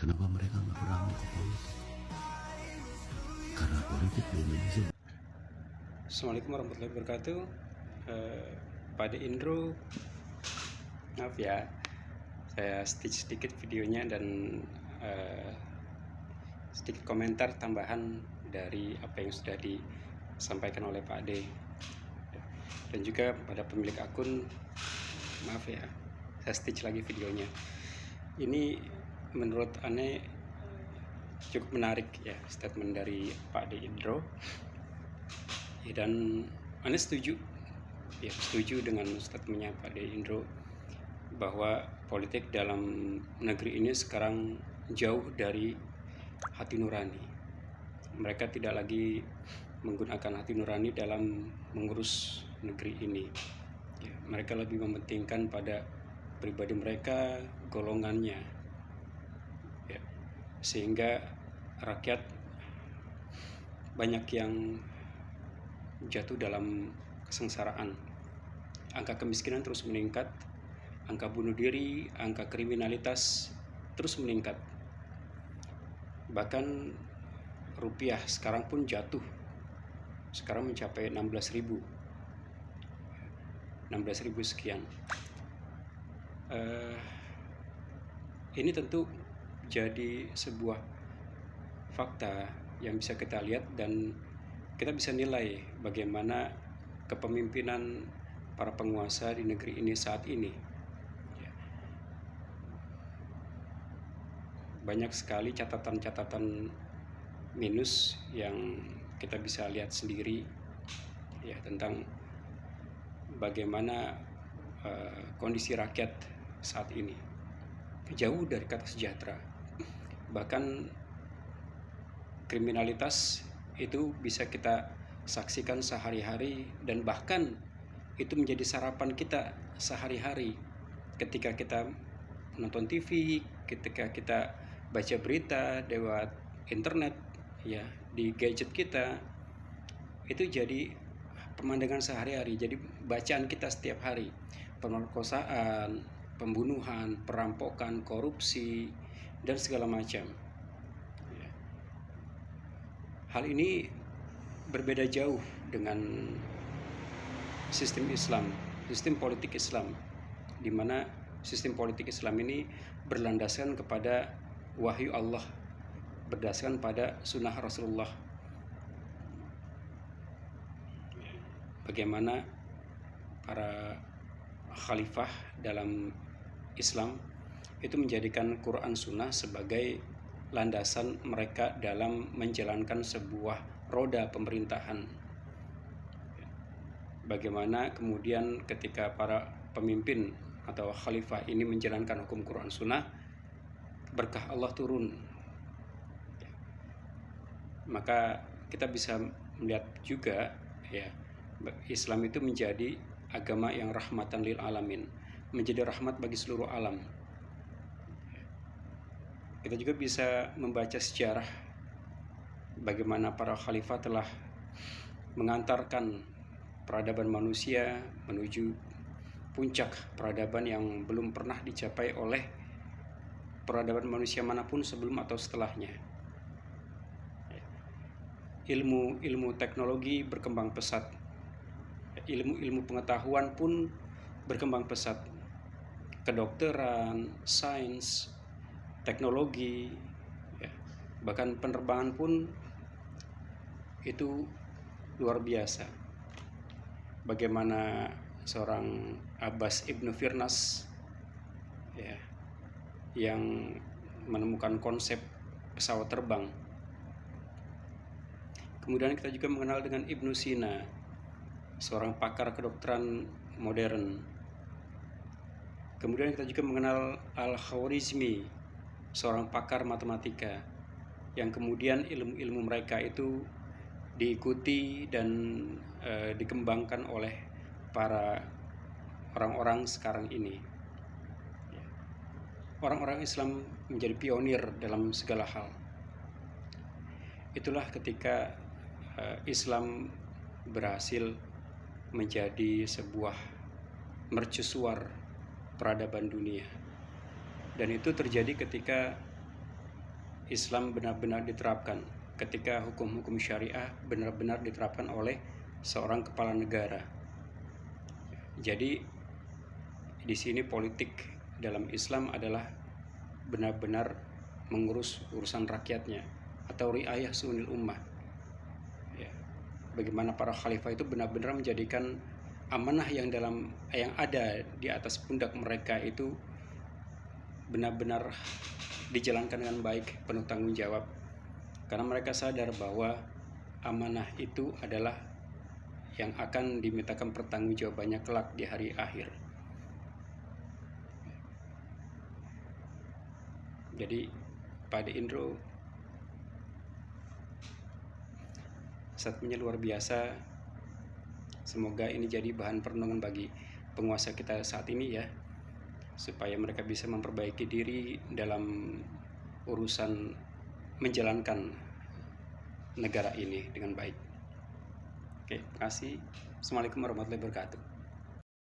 Kenapa mereka nggak berani ke politik? Karena politik di Indonesia. Assalamualaikum warahmatullahi wabarakatuh. Pada Indro, maaf ya, saya stitch sedikit videonya dan sedikit komentar tambahan dari apa yang sudah disampaikan oleh Pak Ade. Dan juga pada pemilik akun, maaf ya, saya stitch lagi videonya. Ini menurut Ane cukup menarik ya, statement dari Pak Ade Indro. Dan Ane setuju dengan statementnya Pak Ade Indro bahwa politik dalam negeri ini sekarang jauh dari hati nurani. Mereka tidak lagi menggunakan hati nurani dalam mengurus negeri ini. Mereka lebih mementingkan pada pribadi mereka, golongannya, sehingga rakyat banyak yang jatuh dalam kesengsaraan. Angka kemiskinan terus meningkat, angka bunuh diri, angka kriminalitas terus meningkat. Bahkan rupiah sekarang pun jatuh, sekarang mencapai 16.000 sekian. Ini tentu jadi sebuah fakta yang bisa kita lihat dan kita bisa nilai bagaimana kepemimpinan para penguasa di negeri ini saat ini. Banyak sekali catatan-catatan minus yang kita bisa lihat sendiri ya, tentang bagaimana kondisi rakyat saat ini jauh dari kata sejahtera. Bahkan kriminalitas itu bisa kita saksikan sehari-hari, dan bahkan itu menjadi sarapan kita sehari-hari ketika kita nonton TV, ketika kita baca berita lewat internet ya, di gadget kita. Itu jadi pemandangan sehari-hari, jadi bacaan kita setiap hari. Pemerkosaan, pembunuhan, perampokan, korupsi, dan segala macam. Hal ini berbeda jauh dengan sistem Islam, sistem politik Islam, di mana sistem politik Islam ini berlandaskan kepada wahyu Allah, berdasarkan pada sunnah Rasulullah. Bagaimana para khalifah dalam Islam itu menjadikan Quran Sunnah sebagai landasan mereka dalam menjalankan sebuah roda pemerintahan. Bagaimana kemudian ketika para pemimpin atau khalifah ini menjalankan hukum Quran Sunnah, berkah Allah turun. Maka kita bisa melihat juga ya, Islam itu menjadi agama yang rahmatan lil alamin, menjadi rahmat bagi seluruh alam. Kita juga bisa membaca sejarah bagaimana para khalifah telah mengantarkan peradaban manusia menuju puncak peradaban yang belum pernah dicapai oleh peradaban manusia manapun sebelum atau setelahnya. Ilmu teknologi berkembang pesat, ilmu pengetahuan pun berkembang pesat, kedokteran, sains, teknologi, bahkan penerbangan pun itu luar biasa. Bagaimana seorang Abbas Ibnu Firnas ya, yang menemukan konsep pesawat terbang. Kemudian kita juga mengenal dengan Ibnu Sina, seorang pakar kedokteran modern. Kemudian kita juga mengenal Al-Khwarizmi, seorang pakar matematika, yang kemudian ilmu-ilmu mereka itu diikuti dan dikembangkan oleh para orang-orang sekarang ini. Orang-orang Islam menjadi pionir dalam segala hal. Itulah ketika Islam berhasil menjadi sebuah mercusuar peradaban dunia. Dan itu terjadi ketika Islam benar-benar diterapkan, ketika hukum-hukum syariah benar-benar diterapkan oleh seorang kepala negara. Jadi di sini politik dalam Islam adalah benar-benar mengurus urusan rakyatnya atau riayah su'unil ummah. Ya. Bagaimana para khalifah itu benar-benar menjadikan amanah yang ada di atas pundak mereka itu benar-benar dijalankan dengan baik, penuh tanggung jawab, karena mereka sadar bahwa amanah itu adalah yang akan dimintakan pertanggungjawabannya kelak di hari akhir. Jadi Pak Indro statementnya luar biasa. Semoga ini jadi bahan perenungan bagi penguasa kita saat ini ya, supaya mereka bisa memperbaiki diri dalam urusan menjalankan negara ini dengan baik. Oke, terima kasih. Assalamualaikum warahmatullahi wabarakatuh.